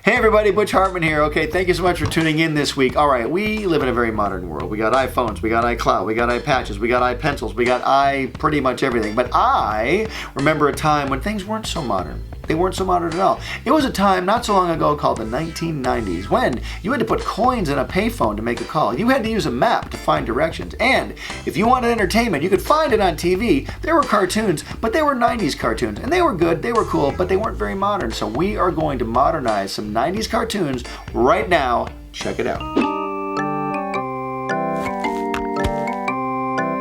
Hey everybody, Butch Hartman here. Okay, thank you so much for tuning in this week. All right, we live in a very modern world. We got iPhones, we got iCloud, we got iPatches, we got iPencils, we got pretty much everything. But I remember a time when things weren't so modern. They weren't so modern at all. It was a time not so long ago called the 1990s when you had to put coins in a payphone to make a call. You had to use a map to find directions. And if you wanted entertainment, you could find it on TV. There were cartoons, but they were 90s cartoons. And they were good, they were cool, but they weren't very modern. So we are going to modernize some 90s cartoons right now. Check it out.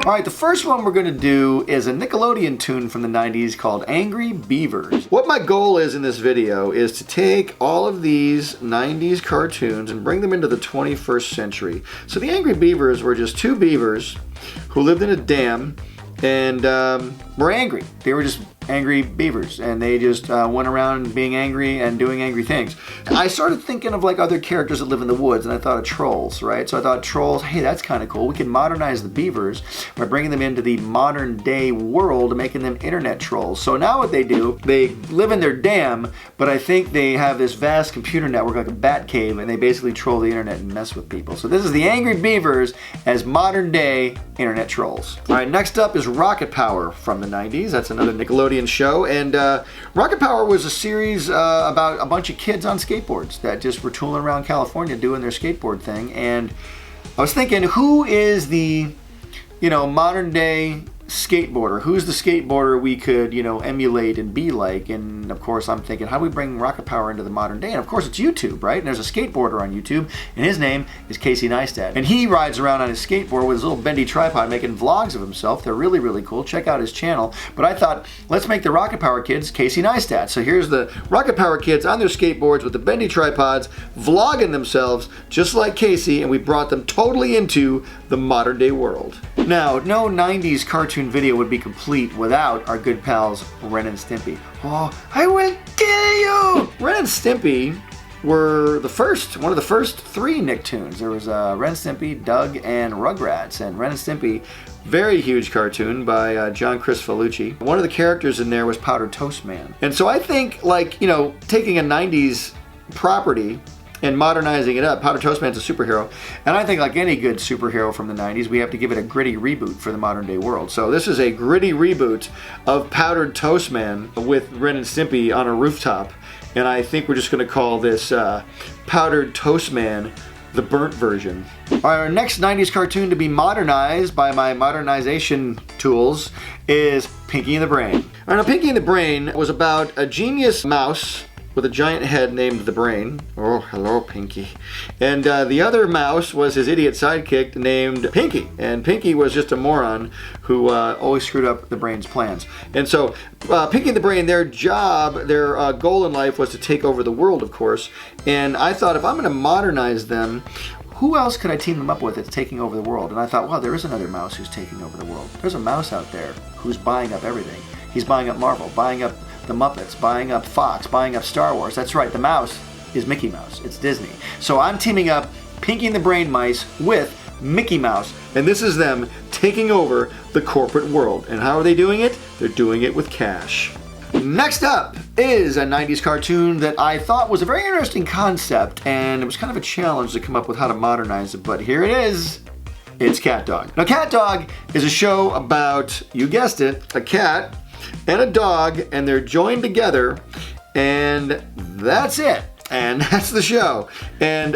All right, the first one we're going to do is a Nickelodeon tune from the 90s called Angry Beavers. What my goal is in this video is to take all of these 90s cartoons and bring them into the 21st century. So the Angry Beavers were just two beavers who lived in a dam and were angry. They were just angry beavers, and they just went around being angry and doing angry things. I started thinking of like other characters that live in the woods, and I thought of trolls, right? So I thought trolls, hey, that's kind of cool. We can modernize the beavers by bringing them into the modern day world, making them internet trolls. So now what they do, they live in their dam, but I think they have this vast computer network like a bat cave, and they basically troll the internet and mess with people. So this is the Angry Beavers as modern day internet trolls. All right, next up is Rocket Power from the 90s. That's another Nickelodeon show, and Rocket Power was a series about a bunch of kids on skateboards that just were tooling around California doing their skateboard thing. And I was thinking, who is the, modern day skateboarder? Who's the skateboarder we could, emulate and be like? And of course I'm thinking, how do we bring Rocket Power into the modern day? And of course it's YouTube, right? And there's a skateboarder on YouTube, and his name is Casey Neistat. And he rides around on his skateboard with his little bendy tripod making vlogs of himself. They're really, really cool. Check out his channel. But I thought, let's make the Rocket Power kids Casey Neistat. So here's the Rocket Power kids on their skateboards with the bendy tripods, vlogging themselves just like Casey, and we brought them totally into the modern day world. Now, no 90s cartoon video would be complete without our good pals Ren and Stimpy. Oh, I will kill you! Ren and Stimpy were one of the first three Nicktoons. There was Ren and Stimpy, Doug, and Rugrats. And Ren and Stimpy, very huge cartoon by John Chris Felucci. One of the characters in there was Powdered Toast Man. And so I think, taking a 90s property and modernizing it up. Powdered Toast Man's a superhero, and I think like any good superhero from the 90s, we have to give it a gritty reboot for the modern day world. So this is a gritty reboot of Powdered Toast Man with Ren and Stimpy on a rooftop, and I think we're just going to call this Powdered Toast Man the burnt version. Our next 90s cartoon to be modernized by my modernization tools is Pinky and the Brain. All right, now Pinky and the Brain was about a genius mouse with a giant head named the Brain. Oh, hello, Pinky. And the other mouse was his idiot sidekick named Pinky. And Pinky was just a moron who always screwed up the Brain's plans. And so Pinky and the Brain, their goal in life was to take over the world, of course. And I thought, if I'm going to modernize them, who else could I team them up with that's taking over the world? And I thought, well, there is another mouse who's taking over the world. There's a mouse out there who's buying up everything. He's buying up Marvel, buying up the Muppets, buying up Fox, buying up Star Wars. That's right, the mouse is Mickey Mouse. It's Disney. So I'm teaming up Pinky and the Brain mice with Mickey Mouse, and this is them taking over the corporate world. And how are they doing it? They're doing it with cash. Next up is a 90s cartoon that I thought was a very interesting concept, and it was kind of a challenge to come up with how to modernize it, but here it is. It's CatDog. Now, CatDog is a show about, you guessed it, a cat and a dog, and they're joined together, and that's it. And that's the show. And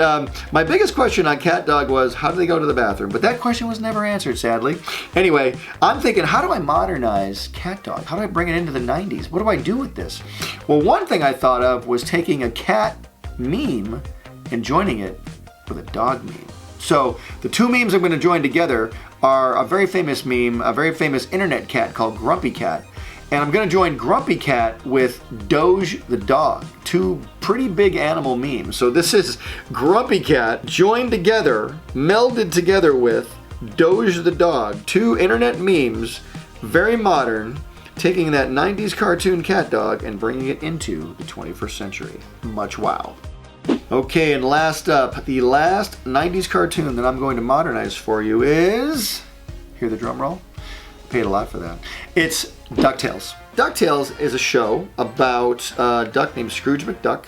my biggest question on CatDog was, how do they go to the bathroom? But that question was never answered, sadly. Anyway, I'm thinking, how do I modernize CatDog? How do I bring it into the 90s? What do I do with this? Well, one thing I thought of was taking a cat meme and joining it with a dog meme. So the two memes I'm going to join together are a very famous meme, a very famous internet cat called Grumpy Cat. And I'm going to join Grumpy Cat with Doge the dog. Two pretty big animal memes. So this is Grumpy Cat joined together, melded together with Doge the dog. Two internet memes, very modern, taking that 90s cartoon CatDog and bringing it into the 21st century. Much wow. Okay, and last up, the last 90s cartoon that I'm going to modernize for you is, hear the drum roll? Paid a lot for that. It's Ducktales. Ducktales is a show about a duck named Scrooge McDuck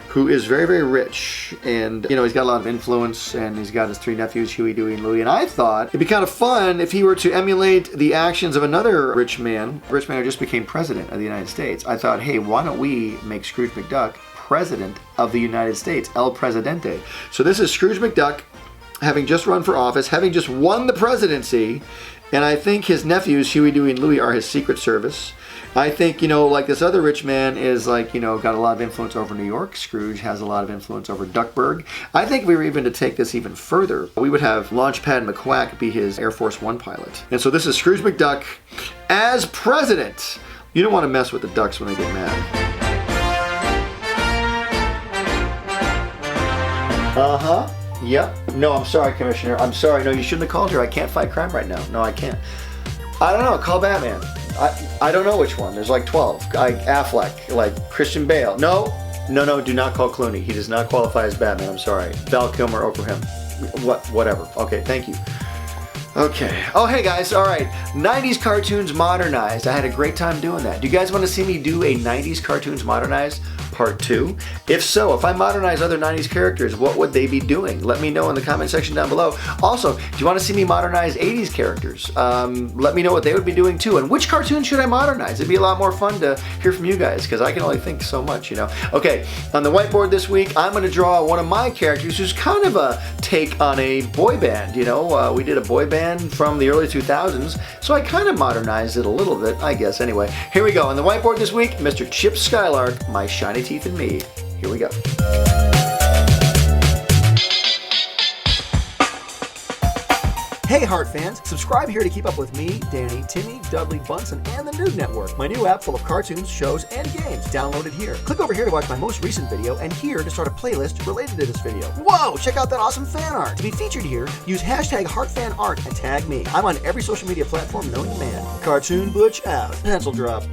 who is very, very rich, and you know, he's got a lot of influence, and he's got his 3 nephews, Huey, Dewey, and Louie. And I thought it'd be kind of fun if he were to emulate the actions of another rich man who just became president of the United States. I thought, hey, why don't we make Scrooge McDuck president of the United States, El Presidente. So this is Scrooge McDuck having just run for office, having just won the presidency, and I think his nephews, Huey, Dewey, and Louie, are his Secret Service. I think, you know, like this other rich man is like, you know, got a lot of influence over New York. Scrooge has a lot of influence over Duckburg. I think if we were even to take this even further, we would have Launchpad McQuack be his Air Force One pilot. And so this is Scrooge McDuck as president. You don't want to mess with the ducks when they get mad. Uh-huh. Yep. No, I'm sorry, Commissioner. I'm sorry. No, you shouldn't have called her. I can't fight crime right now. No, I can't. I don't know. Call Batman. I don't know which one. There's like 12. Affleck, like Christian Bale. No, do not call Clooney. He does not qualify as Batman. I'm sorry. Val Kilmer over him. Whatever. Okay, thank you. Okay. Oh, hey guys. All right. 90s cartoons modernized. I had a great time doing that. Do you guys want to see me do a 90s cartoons modernized part 2? If so, if I modernize other 90s characters, what would they be doing? Let me know in the comment section down below. Also, do you want to see me modernize 80s characters? Let me know what they would be doing too. And which cartoon should I modernize? It'd be a lot more fun to hear from you guys because I can only think so much, you know. Okay, on the whiteboard this week, I'm going to draw one of my characters who's kind of a take on a boy band, you know. We did a boy band from the early 2000s, so I kind of modernized it a little bit, I guess. Anyway, here we go. On the whiteboard this week, Mr. Chip Skylark, My Shiny Teeth and Me. Here we go. Hey Heart fans, subscribe here to keep up with me, Danny, Timmy, Dudley, Bunsen, and the NOOG Network, my new app full of cartoons, shows, and games. Download it here. Click over here to watch my most recent video, and here to start a playlist related to this video. Whoa, check out that awesome fan art. To be featured here, use hashtag HeartFanArt and tag me. I'm on every social media platform known to man. Cartoon Butch out. Pencil drop.